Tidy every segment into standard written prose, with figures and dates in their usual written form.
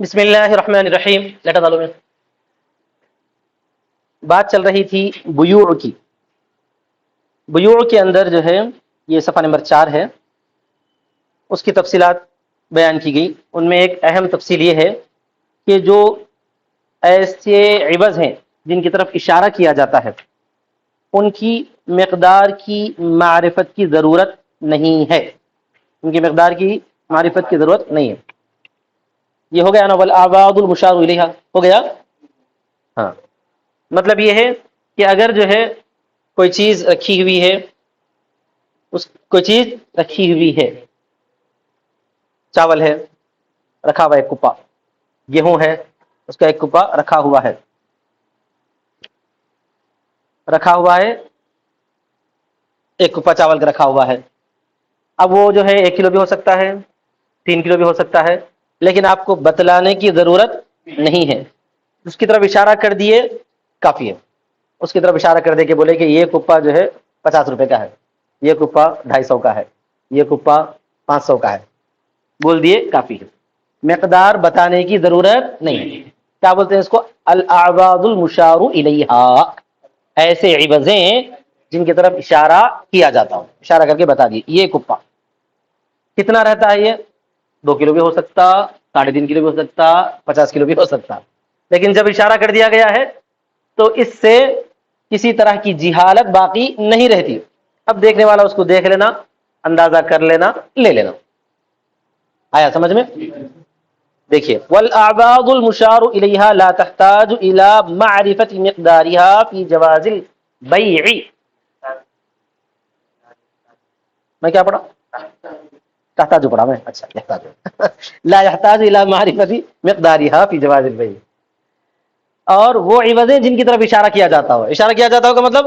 بسم اللہ الرحمن الرحیم. لیٹا ڈالو میں. بات چل رہی تھی بیوع کی. بیوع کے اندر جو ہے یہ صفحہ نمبر 4 ہے، اس کی تفصیلات بیان کی گئی. ان میں ایک اہم تفصیل یہ ہے کہ جو ایسے عوض ہیں جن کی طرف اشارہ کیا جاتا ہے ان کی مقدار کی معرفت کی ضرورت نہیں ہے. ان کی مقدار کی معرفت کی ضرورت نہیں ہے. یہ ہو گیا نا، والاعواد المشار الیہا ہو گیا. ہاں، مطلب یہ ہے کہ اگر جو ہے کوئی چیز رکھی ہوئی ہے، کوئی چیز رکھی ہوئی ہے، چاول ہے رکھا ہوا ایک کپا، گیہوں ہے اس کا ایک کپا رکھا ہوا ہے، ایک کپا چاول کا رکھا ہوا ہے. اب وہ جو ہے 1 کلو بھی ہو سکتا ہے، 3 کلو بھی ہو سکتا ہے، لیکن آپ کو بتلانے کی ضرورت نہیں ہے. اس کی طرف اشارہ کر دیے کافی ہے. اس کی طرف اشارہ کر دے کہ بولے کہ یہ کپا جو ہے 50 روپے کا ہے، یہ کپا 250 کا ہے، یہ کپا 500 کا ہے، بول دیے کافی ہے. مقدار بتانے کی ضرورت نہیں ہے. کیا بولتے ہیں اس کو؟ الاعواد المشار الیہا. ایسے عوضیں جن کی طرف اشارہ کیا جاتا ہو، اشارہ کر کے بتا دیے یہ کپا کتنا رہتا ہے. یہ 2 کلو بھی ہو سکتا، 3.5 کلو بھی ہو سکتا، 50 کلو بھی ہو سکتا. لیکن جب اشارہ کر دیا گیا ہے تو اس سے کسی طرح کی جہالت باقی نہیں رہتی. اب دیکھنے والا اس کو دیکھ لینا، اندازہ کر لینا، لے لینا. آیا سمجھ میں؟ دیکھیے، والاعواد المشار الیہا لا تحتاج الى معرفت مقدارها فی جواز البیع. میں کیا پڑھا؟ تحتاج پڑھا میں. اچھا، يحتاج لا يحتاج الى معرفت مقدارها فی جواز البیع. اور وہ عوضیں جن کی طرف اشارہ کیا جاتا ہو. اشارہ کیا جاتا ہو کا مطلب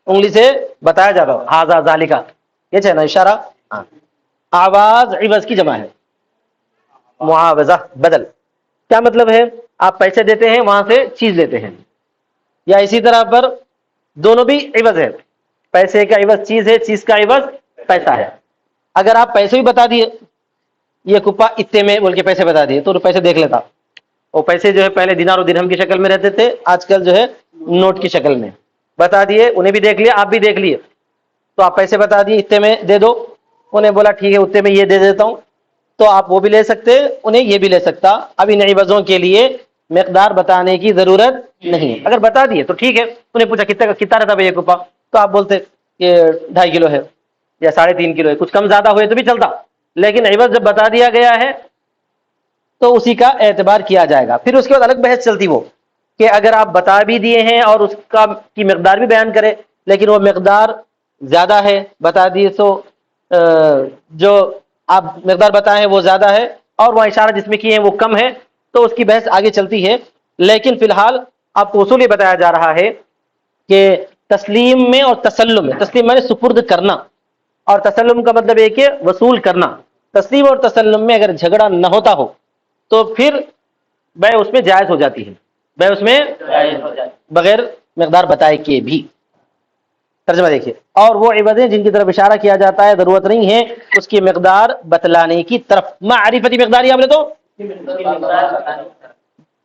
انگلی سے بتایا جاتا ہو، ھذا ذالک، یہ ہے نا اشارہ. ہاں، آواز عوض کی جمع ہے، معاوضہ بدل. کیا مطلب ہے؟ آپ پیسے دیتے ہیں، وہاں سے چیز لیتے ہیں، یا اسی طرح پر دونوں بھی عوض ہے. پیسے کا عوض چیز ہے، چیز کا عوض پیسہ ہے. اگر آپ پیسے بھی بتا دیے، یہ کپا اتنے میں بول کے پیسے بتا دیے تو پیسے دیکھ لیتا. وہ پیسے جو ہے پہلے دینار و درہم کی شکل میں رہتے تھے، آج کل جو ہے نوٹ کی شکل میں. بتا دیے، انہیں بھی دیکھ لیا، آپ بھی دیکھ لیے، تو آپ پیسے بتا دیے اتنے میں دے دو. انہیں بولا ٹھیک ہے اتنے میں یہ دے دیتا ہوں، تو آپ وہ بھی لے سکتے، انہیں یہ بھی لے سکتا. اب ان عوضوں کے لیے مقدار بتانے کی ضرورت نہیں. اگر بتا دیے تو ٹھیک ہے. انہیں پوچھا کتنا رہتا بھائی یہ کپا، تو آپ بولتے کہ 2.5 کلو ہے یا 3.5 کلو ہے. کچھ کم زیادہ ہوئے تو بھی چلتا، لیکن عوض جب بتا دیا گیا ہے تو اسی کا اعتبار کیا جائے گا. پھر اس کے بعد الگ بحث چلتی وہ کہ اگر آپ بتا بھی دیے ہیں اور اس کی مقدار بھی بیان کرے، لیکن وہ مقدار زیادہ ہے، بتا دیے تو جو آپ مقدار بتائے ہیں وہ زیادہ ہے اور وہ اشارہ جس میں کیے ہیں وہ کم ہے، تو اس کی بحث آگے چلتی ہے. لیکن فی الحال آپ کو اصول یہ بتایا جا رہا ہے کہ تسلیم میں اور تسلم میں، تسلیم میں سپرد کرنا اور تسلم کا مطلب ہے کہ وصول کرنا. تسلیم اور تسلم میں اگر جھگڑا نہ ہوتا ہو تو پھر بیع اس میں جائز ہو جاتی ہے، بیع اس میں بغیر مقدار بتائے کے بھی. ترجمہ دیکھیے، اور وہ عوضیں جن کی طرف اشارہ کیا جاتا ہے ضرورت نہیں ہے اس کی مقدار بتلانے کی طرف. معرفتی مقدار ہم نے تو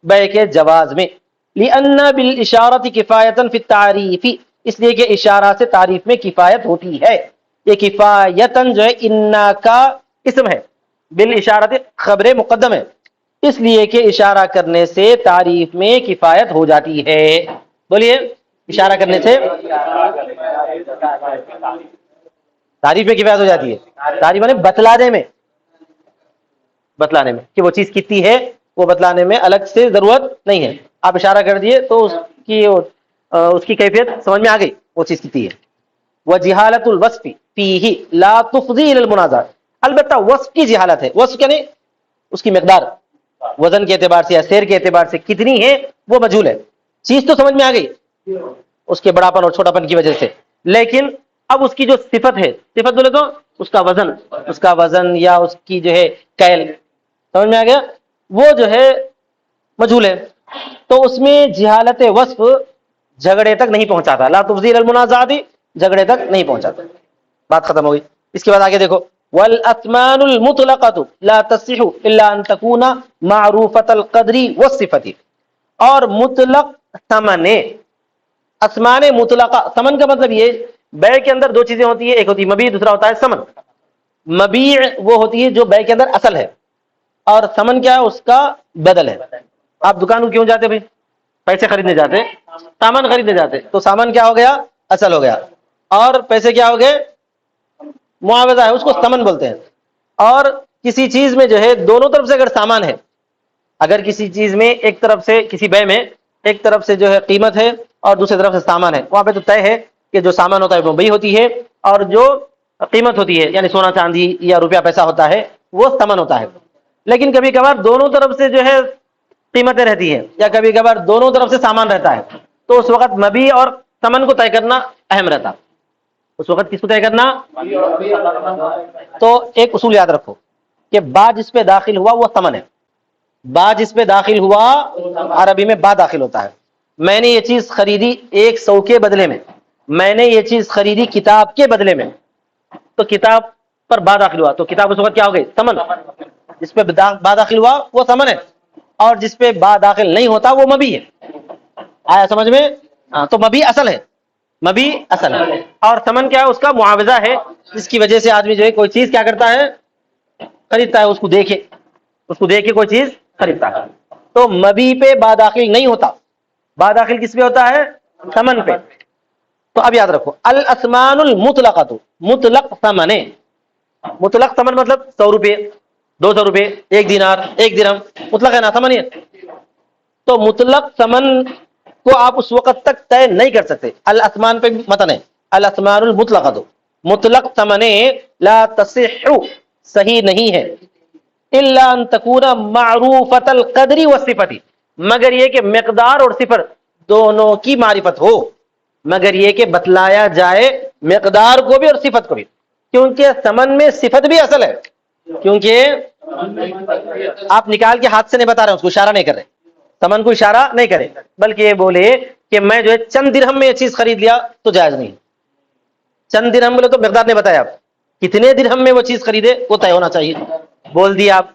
بیع کے جواز میں. لأن بالاشارۃ کفایۃ فی التعریف، اس لیے کہ اشارہ سے تعریف میں کفایت ہوتی ہے. یہ کفایتن جو ہے انا کا اسم ہے، بالاشارۃ خبر مقدم ہے، اس لیے کہ اشارہ کرنے سے تعریف میں کفایت ہو جاتی ہے. بولیے، اشارہ کرنے سے تعریف میں کفایت ہو جاتی ہے. تعریف میں بتلانے میں، بتلانے میں کہ وہ چیز کتنی ہے وہ بتلانے میں الگ سے ضرورت نہیں ہے. آپ اشارہ کر دیے تو اس کی کیفیت سمجھ میں آ گئی، وہ چیز کتنی ہے. وجہالت الوصف فیہ لا تفضی الی المنازعہ، البتہ وصف کی جہالت ہے. وصف یعنی اس کی مقدار، وزن کے اعتبار سے یا سیر کے اعتبار سے کتنی ہے وہ مجہول ہے. چیز تو سمجھ میں آ گئی اس کے بڑا پن اور چھوٹا پن کی وجہ سے، لیکن اب اس کی جو صفت ہے، صفت بولے تو اس کا وزن یا اس کی جو ہے کیل، سمجھ میں آ گیا، وہ جو ہے مجہول ہے. تو اس میں جہالت وصف جھگڑے تک نہیں پہنچاتا. لا تفضی الی المنازعہ، جھگڑے تک نہیں پہنچاتا. بات ختم ہو گئی. اس کے بعد آگے دیکھو، والاسمان المطلقۃ لا تصح الا ان تكون معروفۃ القدر والصفۃ، اور مطلق ثمن، اسمان مطلقہ، ثمن کا مطلب یہ بیع کے اندر دو چیزیں ہوتی ہیں، ایک ہوتی ہے مبیع، دوسرا ہوتا ہے ثمن۔ مبیع وہ ہوتی ہے جو بیع کے اندر اصل ہے، اور ثمن کیا ہے؟ اس کا بدل ہے۔ آپ دکان کو کیوں جاتے بھائی؟ پیسے خریدنے جاتے، سامان خریدنے جاتے، تو سامان کیا ہو گیا؟ اصل ہو گیا، اور پیسے کیا ہو گئے؟ معاوضہ ہے، اس کو ثمن بولتے ہیں۔ اور کسی چیز میں جو ہے دونوں طرف سے اگر سامان ہے، اگر کسی چیز میں ایک طرف سے، کسی بے میں ایک طرف سے جو ہے قیمت ہے اور دوسری طرف سے سامان ہے، وہاں پہ تو طے ہے کہ جو سامان ہوتا ہے وہ مبیع ہوتی ہے، اور جو قیمت ہوتی ہے یعنی سونا چاندی یا روپیہ پیسہ ہوتا ہے وہ ثمن ہوتا ہے۔ لیکن کبھی کبھار دونوں طرف سے جو ہے قیمتیں رہتی ہیں، یا کبھی کبھار دونوں طرف سے سامان رہتا ہے، تو اس وقت مبیع اور ثمن کو طے کرنا اہم رہتا۔ اس وقت کس کو طے کرنا؟ تو ایک اصول یاد رکھو کہ با جس پہ داخل ہوا وہ ثمن ہے۔ با جس پہ داخل ہوا، عربی میں با داخل ہوتا ہے۔ میں نے یہ چیز خریدی 100 کے بدلے میں، میں نے یہ چیز خریدی کتاب کے بدلے میں، تو کتاب پر با داخل ہوا، تو کتاب اس وقت کیا ہو گئی؟ ثمن۔ جس پہ با داخل ہوا وہ ثمن ہے، اور جس پہ با داخل نہیں ہوتا وہ مبیع ہے۔ آیا سمجھ میں؟ ہاں، تو مبیع اصل ہے، مبیع اصل ہے، اور ثمن کیا ہے؟ اس کا معاوضہ ہے، جس کی وجہ سے آدمی جو ہے کوئی چیز کیا کرتا ہے؟ خریدتا ہے، اس کو دیکھے، اس کو دیکھ کے کوئی چیز خریدتا ہے۔ تو مبیع پہ با داخل نہیں ہوتا، با داخل کس پہ ہوتا ہے؟ ثمن پہ۔ تو اب یاد رکھو الاسمان المطلقۃ، مطلق ثمن، مطلق ثمن مطلب 100 روپے، 200 روپے، 1 دینار، 1 درہم، مطلق ہے نا ثمن ہے۔ تو مطلق ثمن کو آپ اس وقت تک طے نہیں کر سکتے۔ الاسمان پہ متن ہے الاسمان المطلقۃ، مطلق ثمن لا تصح، صحیح نہیں ہے، الا ان تکون معروفۃ القدر والصفۃ، مگر یہ کہ مقدار اور صفت دونوں کی معرفت ہو، مگر یہ کہ بتلایا جائے مقدار کو بھی اور صفت کو بھی، کیونکہ ثمن میں صفت بھی اصل ہے، کیونکہ آپ نکال کے ہاتھ سے نہیں بتا رہے، اس کو اشارہ نہیں کر رہے، ثمن کو اشارہ نہیں کرے، بلکہ یہ بولے کہ میں جو ہے چند درہم میں یہ چیز خرید لیا تو جائز نہیں۔ چند درہم بولے تو مقدار نے بتایا، آپ کتنے درہم میں وہ چیز خریدے وہ طے ہونا چاہیے۔ بول دیا آپ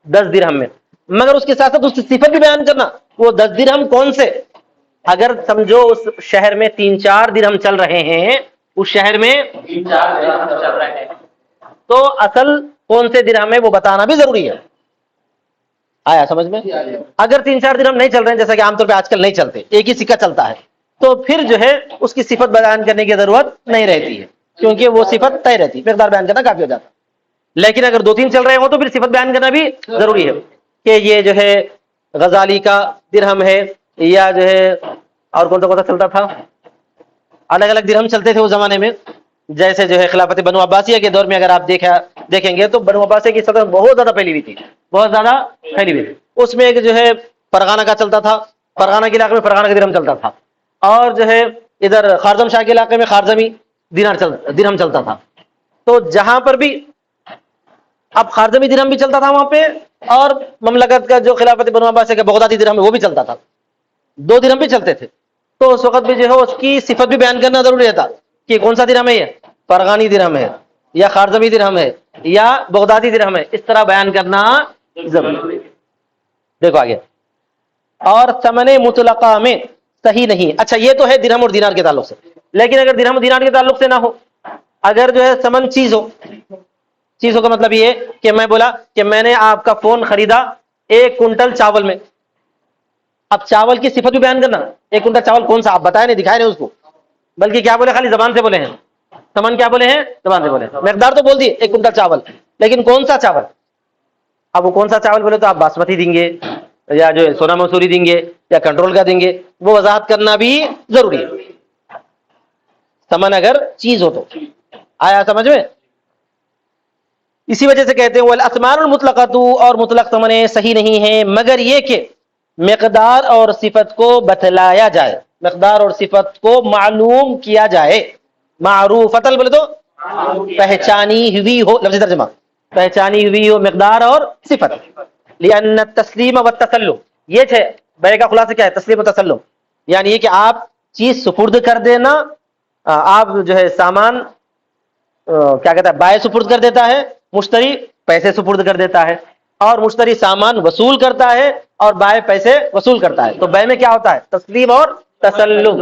10 درہم میں، مگر اس کے ساتھ ساتھ اس کی صفت بھی بیان کرنا، وہ 10 درہم کون سے؟ اگر سمجھو اس شہر میں 3-4 درہم چل رہے ہیں، اس شہر میں تو اصل کون سے درہم ہے وہ بتانا بھی ضروری ہے۔ آیا سمجھ میں؟ اگر 3-4 درہم نہیں چل رہے ہیں، جیسا کہ عام طور پہ آج کل نہیں چلتے، ایک ہی سکہ چلتا ہے، تو پھر جو ہے اس کی صفت بیان کرنے کی ضرورت نہیں رہتی ہے، کیونکہ وہ صفت طے رہتی ہے، مقدار بیان کرنا کافی ہو جاتا۔ لیکن اگر 2-3 چل رہے ہوں تو پھر صفت بیان کرنا بھی ضروری ہے، کہ یہ جو ہے غزالی کا درہم ہے، یا جو ہے اور کون سا چلتا تھا، الگ الگ درہم چلتے تھے اس زمانے میں۔ جیسے جو ہے خلافت بنو عباسیہ کے دور میں اگر آپ دیکھیں گے تو بنو عباسیہ کی صدر بہت زیادہ پھیلی ہوئی تھی، بہت زیادہ پھیلی ہوئی تھی۔ اس میں ایک جو ہے فرغانہ کا چلتا تھا، فرغانہ کے علاقے میں فرغانہ کا درہم چلتا تھا، اور جو ہے ادھر خارزم شاہ کے علاقے میں خارزمی درہم چلتا تھا۔ تو جہاں پر بھی اب خارزمی درہم بھی چلتا تھا وہاں پہ، اور مملکت کا جو خلافت بنو عباسیہ کا بغدادی درہم ہے وہ بھی چلتا تھا، 2 درہم بھی چلتے تھے۔ تو اس وقت بھی جو ہے اس کی صفت بھی بیان کرنا ضروری رہتا کہ کون سا درہم ہے، یہ فرغانی درہم ہے یا خارزمی درہم ہے یا بغدادی درہم ہے، اس طرح بیان کرنا ضروری۔ دیکھو آگے، اور ثمن مطلقہ میں صحیح نہیں۔ اچھا یہ تو ہے درہم اور دینار کے تعلق سے، لیکن اگر درہم اور دینار کے تعلق سے نہ ہو، اگر جو ہے ثمن چیز ہو، چیزوں کا مطلب یہ کہ میں بولا کہ میں نے آپ کا فون خریدا 1 کنٹل چاول میں، اب چاول کی صفت بھی بیان کرنا، 1 کنٹل چاول کون سا، آپ بتائے نہیں، دکھائے نہیں اس کو، بلکہ کیا بولے، خالی زبان سے بولے ہیں، ثمن کیا بولے ہیں، زبان سے بولے ہیں، مقدار تو بول دی 1 کنٹل چاول، لیکن کون سا چاول، اب وہ کون سا چاول بولے تو آپ باسمتی دیں گے یا جو ہے سونا مسوری دیں گے یا کنٹرول کا دیں گے، وہ وضاحت کرنا بھی ضروری ہے، ثمن اگر چیز ہو تو۔ آیا سمجھ میں؟ اسی وجہ سے کہتے ہیں والاسمان المطلقۃ، اور مطلق ثمن صحیح نہیں ہے مگر یہ کہ مقدار اور صفت کو بتلایا جائے، مقدار اور صفت کو معلوم کیا جائے، معروفتل بولے تو پہچانی ہوئی ہو، لفظ ترجمہ پہچانی ہوئی ہو مقدار اور صفت۔ لأن التسلیم والتسلم، یہ ہے بیع کا خلاصہ کیا ہے، تسلیم و تسلم، یعنی یہ کہ آپ چیز سپرد کر دینا، آپ جو ہے سامان کیا کہتا ہے، بائع سپرد کر دیتا ہے، مشتری پیسے سپرد کر دیتا ہے، اور مشتری سامان وصول کرتا ہے اور بائع پیسے وصول کرتا ہے. تو بائع میں کیا ہوتا ہے، تسلیم اور تسلم.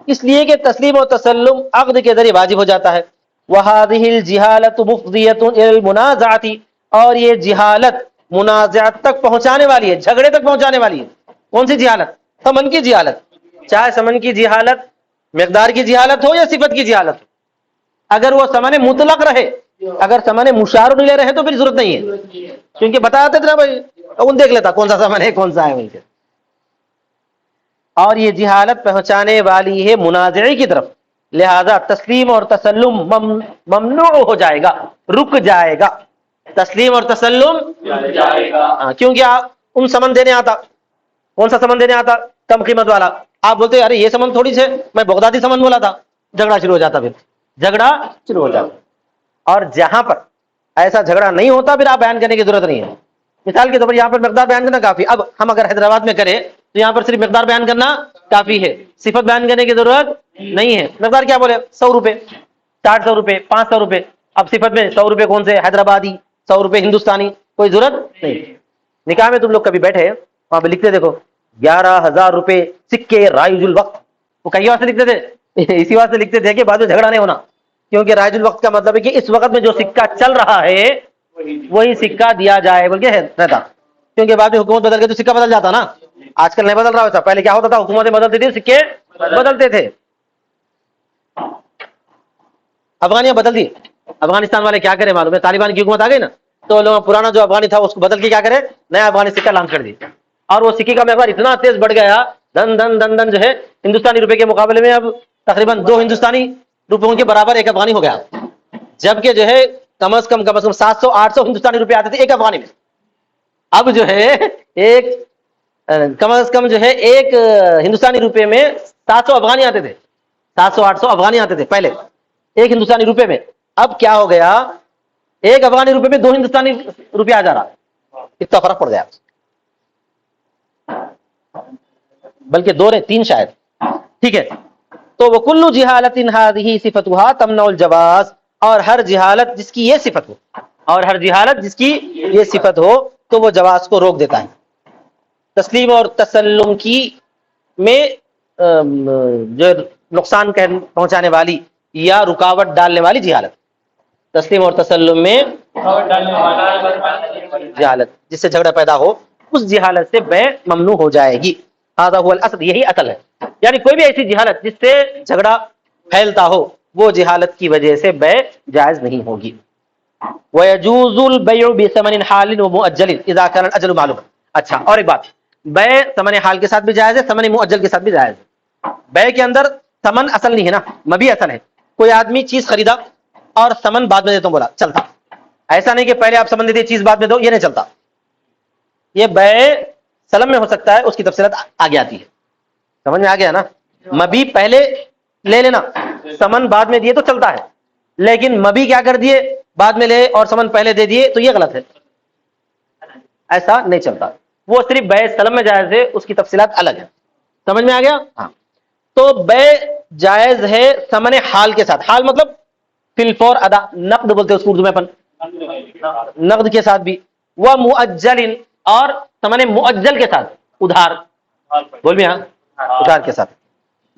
اس لیے کہ تسلیم اور تسلم عقد کے ذریعے واجب ہو جاتا ہے. وَهَذِهِ الْجِهَالَةُ مُفْضِيَةٌ إِلَى الْمُنَازَعَةِ، اور یہ جہالت منازعت تک پہنچانے والی ہے، جھگڑے تک پہنچانے والی ہے. کون سی جہالت؟ ثمن کی جہالت. چاہے ثمن کی جہالت مقدار کی جہالت ہو یا صفت کی جہالت ہو، اگر وہ ثمن مطلق رہے، اگر ثمن مشار لے رہے تو پھر ضرورت نہیں ہے، کیونکہ بتا دیتے نا بھائی، ان دیکھ لیتا کون سا ثمن ہے کون سا ہے بول کے. اور یہ جہالت پہنچانے والی ہے منازعے کی طرف، لہذا تسلیم اور تسلم ممنوع ہو جائے گا، رک جائے گا. تسلیم اور تسلم کیونکہ آپ ان سمن دینے آتا. کون سا سمن دینے آتا؟ کم قیمت والا. آپ بولتے ارے یہ سمن تھوڑی سے، میں بغدادی سمن بولا تھا، جھگڑا شروع ہو جاتا، پھر جھگڑا شروع ہو جاتا. اور جہاں پر ایسا جھگڑا نہیں ہوتا پھر آپ بیان کرنے کی ضرورت نہیں ہے. مثال کے طور پر یہاں پر مقدار بیان کرنا کافی. اب ہم اگر حیدرآباد میں کریں تو یہاں پر صرف مقدار بیان کرنا کافی ہے، صفت بیان کرنے کی ضرورت نہیں ہے. مقدار کیا بولے، 100 روپے، 400 روپے، 500 روپے. اب صفت میں 100 روپے کون سے، حیدرآبادی، 100 روپے ہندوستانی، کوئی ضرورت نہیں. نکاح میں تم لوگ کبھی بیٹھے وہاں پہ لکھتے دیکھو 11,000 روپے سکے رائج الوقت، وہ کئی واسطے لکھتے تھے، اسی واسطے لکھتے تھے کہ بعد میں جھگڑا نہیں ہونا. کیونکہ رائج الوقت کا مطلب ہے کہ اس وقت میں جو سکہ چل رہا ہے وہی سکہ دیا جائے بول کے رہتا. کیونکہ بعد میں حکومت بدل کے تو سکہ بدل جاتا نا. آج کل نہیں بدل رہا ہوتا، پہلے کیا ہوتا تھا، حکومتیں بدلتی تھی، سکے بدلتے تھے. افغانیاں بدل دی. افغانستان والے کیا کرے معلوم ہے، طالبان کی حکومت آ گئی نا، تو لوگ پرانا جو افغانی تھا اس کو بدل کے کیا کرے، نیا افغانی سکہ لانچ کر دی. اور وہ سکے کا مقدار اتنا تیز بڑھ گیا، دن دن دن دن جو ہے ہندوستانی روپے کے مقابلے میں اب تقریباً 2 ہندوستانی روپوں کے برابر ایک افغانی ہو گیا. جبکہ جو ہے کم از کم 700 800 ہندوستانی روپے آتے تھے ایک افغانی میں. اب جو ہے ایک کم از کم جو ہے ایک ہندوستانی روپے میں 700 افغانی آتے تھے، 700 800 افغانی آتے تھے پہلے ایک ہندوستانی روپے میں. اب کیا ہو گیا، ایک افغانی روپے میں 2 ہندوستانی روپے آ جا رہا. اتنا فرق پڑ گیا، بلکہ 2 نہیں 3 شاید. ٹھیک ہے، تو وہ کلو جہالت هذه صفتها تمنع الجواز، اور ہر جہالت جس کی یہ صفت ہو، اور ہر جہالت جس کی یہ صفت ہو تو وہ جواز کو روک دیتا ہے. تسلیم اور تسلم کی میں جو نقصان پہنچانے والی یا رکاوٹ ڈالنے والی جہالت، تسلیم اور تسلم میں جہالت جس سے جھگڑا پیدا ہو، اس جہالت سے بیع ممنوع ہو جائے گی. هذا هو الاصل، یہی اصل ہے. یعنی کوئی بھی ایسی جہالت جس سے جھگڑا پھیلتا ہو، وہ جہالت کی وجہ سے بیع جائز نہیں ہوگی. وَيَجُوزُ الْبَيْعُ بِثَمَنٍ حَالٍ وَمُؤَجَّلٍ إِذَا كَانَ الْأَجَلُ مَعْلُومًا. اچھا، اور ایک بات، بیع ثمن حال کے ساتھ بھی جائز ہے، ثمن مؤجل کے ساتھ بھی جائز ہے. بیع کے اندر ثمن اصل نہیں ہے نا، مبیع اصل ہے. کوئی آدمی چیز خریدا اور ثمن بعد میں دیتا ہوں بولا، چلتا. ایسا نہیں کہ پہلے آپ ثمن دے دیے چیز بعد میں دو، یہ نہیں چلتا. یہ بیع سلم میں ہو سکتا ہے، اس کی تفصیلات آگے آتی ہے. سمجھ میں آ گیا نا. مبی پہلے لے لینا، ثمن بعد میں دیے تو چلتا ہے، لیکن مبی کیا کر دیے، بعد میں لے اور ثمن پہلے دے دیے تو یہ غلط ہے، ایسا نہیں چلتا. وہ صرف بیع سلم میں جائز ہے، اس کی تفصیلات الگ ہے. سمجھ میں آ گیا؟ ہاں. تو بیع جائز ہے ثمن حال کے ساتھ، حال مطلب فی الفور ادا، نقد بولتے ہیں اس کو اردو میں اپن، نقد کے ساتھ بھی. وہ مؤجل، اور ثمن مؤجل کے ساتھ، ادھار بول بھی، ہاں ادھار کے ساتھ.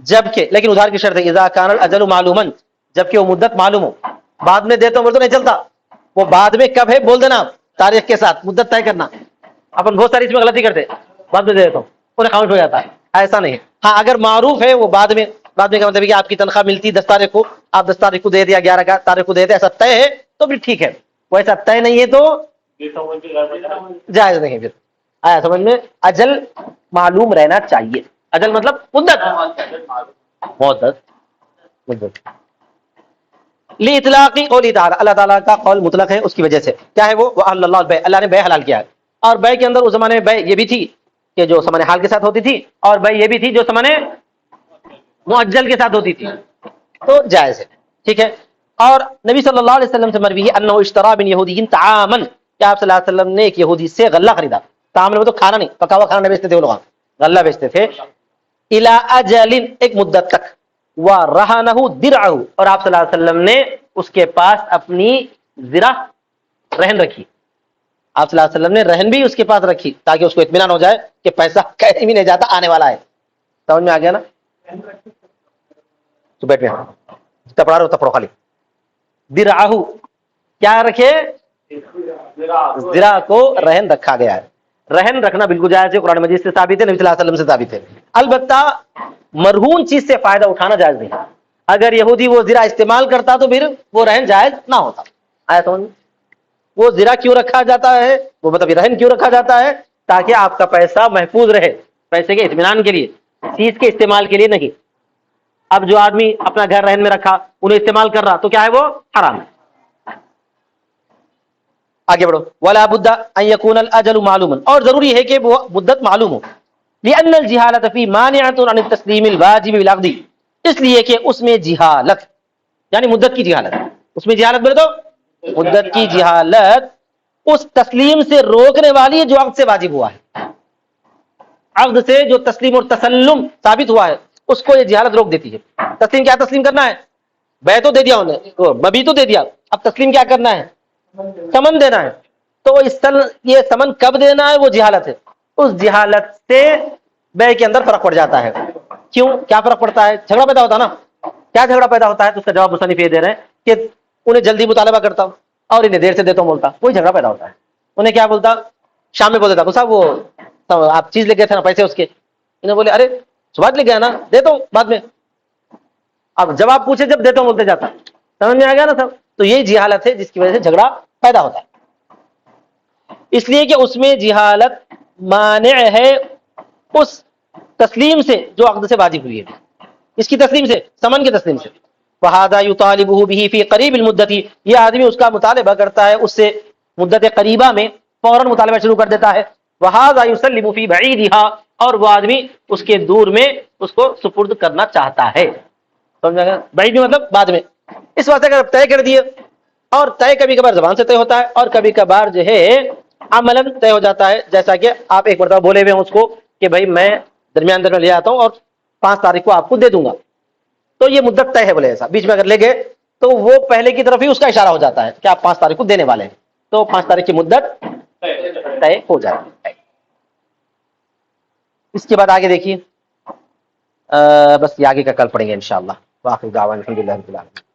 جبکہ لیکن ادھار کی شرط ہے اذا کان الاجل معلوما، جبکہ وہ مدت معلوم ہو. بعد میں دیتا ہوں بول تو نہیں چلتا، وہ بعد میں کب ہے بول دینا، تاریخ کے ساتھ مدت طے کرنا. اپن بہت ساری اس میں غلطی کرتے، بعد میں دے دیتا ہوں انہیں کاؤنٹ ہو جاتا ہے، ایسا نہیں ہے. ہاں اگر معروف ہے وہ بعد میں کا مطلب ہے کہ آپ کی تنخواہ ملتی 10 تاریخ کو، آپ 10 تاریخ کو دے دیا، 11 تاریخ کو دے دیا، ایسا طے ہے تو پھر ٹھیک ہے. وہ ایسا طے نہیں ہے تو جائز نہیں. پھر آیا سمجھ میں؟ اجل معلوم رہنا چاہیے. اجل مطلب مدت. اطلاقی قولی تعالی، اللہ تعالیٰ کا قول مطلق ہے، اس کی وجہ سے کیا ہے وہ اللہ البیع، اللہ نے بیع حلال کیا ہے. اور بیع کے اندر اس زمانے میں بیع یہ بھی تھی کہ جو ثمن حال کے ساتھ ہوتی تھی، اور بیع یہ بھی تھی جو ثمن مؤجل کے ساتھ ہوتی تھی، تو جائز ہے. ٹھیک ہے. اور نبی صلی اللہ علیہ وسلم سے مروی ہے انه اشترى من يهودي طعاما، کہ آپ صلی اللہ علیہ وسلم نے ایک یہودی سے غلہ خریدا. طعام میں تو کھانا نہیں، پکا ہوا کھانا نہیں بیچتے تھے وہ لوگ، غلہ بیچتے تھے. الى اجل، ایک مدت تک. ورهنه درعه، اور آپ صلی اللہ علیہ وسلم نے اس کے پاس اپنی زرہ رہن رکھی. آپ صلی اللہ علیہ وسلم نے رہن بھی اس کے پاس رکھی تاکہ اس کو اطمینان ہو جائے کہ پیسہ کہیں بھی نہیں جاتا, آنے والا ہے. سمجھ میں آ گیا نا؟ تو بیٹھ میں تپڑا رہو, تپڑو خالی. درعہو کیا رکھے؟ زرہ کو رہن رکھا گیا ہے. رہن رکھنا بالکل جائز ہے, قرآن مجید سے ثابت ہے, نبی صلی اللہ علیہ وسلم سے ثابت ہے. البتہ مرہون چیز سے فائدہ اٹھانا جائز نہیں. اگر یہودی وہ زرہ استعمال کرتا تو پھر وہ رہن جائز نہ ہوتا. آیا سمجھ میں؟ وہ زرہ کیوں رکھا جاتا ہے, وہ مطلب رہن کیوں رکھا جاتا ہے؟ تاکہ آپ کا پیسہ محفوظ رہے, پیسے کے اطمینان کے لیے, چیز کے استعمال کے لیے نہیں. اب جو آدمی اپنا گھر رہن میں رکھا انہیں استعمال کر رہا تو کیا ہے, وہ حرام ہے. آگے بڑھو. ولا بد ان يكون الاجل معلوما, اور ضروری ہے کہ وہ مدت معلوم ہو. لان الجهاله فی مانعۃ عن التسلیم الواجب بالعقد, اس لیے کہ اس میں جہالت یعنی مدت کی جہالت, اس میں جہالت بولے تو مدت کی جہالت اس تسلیم سے روکنے والی ہے جو عقد سے واجب ہوا ہے. عقد سے جو تسلیم اور تسلم ثابت ہوا ہے اس کو یہ جہالت روک دیتی ہے. تسلیم کیا تسلیم کرنا ہے؟ بے تو دے دیا انہیں, مبی تو دے دیا, اب تسلیم کیا کرنا ہے؟ سمن دینا ہے. تو یہ سمن کب دینا ہے وہ جہالت ہے. اس جہالت سے بے کے اندر فرق پڑ جاتا ہے. کیوں, کیا فرق پڑتا ہے؟ جھگڑا پیدا ہوتا ہے نا. کیا جھگڑا پیدا ہوتا ہے؟ تو اس کا جواب مصنف یہ دے رہے ہیں کہ انہیں جلدی مطالبہ کرتا ہوں اور انہیں دیر سے دیتا ہوں بولتا, کوئی جھگڑا پیدا ہوتا ہے. انہیں کیا بولتا, شام میں بول دیتا صاحب وہ آپ چیز لے گئے تھے نا, پیسے اس کے, انہیں بولے ارے صبح لے گیا نا, دیتا ہوں بعد میں. اب جب آپ پوچھے جب دیتا ہوں بولتے جاتا. سمجھ میں آ گیا نا سب؟ تو یہی جہالت ہے جس کی وجہ سے جھگڑا پیدا ہوتا ہے. اس لیے کہ اس میں جہالت مانع ہے اس تسلیم سے جو عقد سے واجب ہوئی ہے. اس کی تسلیم سے, سمن کی تسلیم سے. فہذا یطالبہ بہ فی قریب المدت, یہ آدمی اس کا مطالبہ کرتا ہے اس سے مدت قریبہ میں, فوراً مطالبہ شروع کر دیتا ہے. وہذا یسلم فی بعیدھا, اور وہ آدمی اس کے دور میں اس کو سپرد کرنا چاہتا ہے. سمجھا گیا؟ بعید بھی مطلب بعد میں. اس واسطے اگر طے کر دیے, اور طے کبھی کبھار زبان سے طے ہوتا ہے اور کبھی کبھار جو ہے عملاً طے ہو جاتا ہے. جیسا کہ آپ ایک مرتبہ بولے ہوئے ہیں اس کو کہ بھائی میں درمیان لے آتا ہوں اور 5 تاریخ کو آپ کو دے دوں گا, تو یہ مدت طے ہے بولے. ایسا بیچ میں اگر لے گئے تو وہ پہلے کی طرف ہی اس کا اشارہ ہو جاتا ہے کہ آپ 5 تاریخ کو دینے والے ہیں, تو 5 تاریخ کی مدت طے ہو جاتی ہے. اس کے بعد آگے دیکھیے, بس یہ آگے کا کل پڑھیں گے انشاءاللہ. واخر دعوانا الحمدللہ رب العالمین.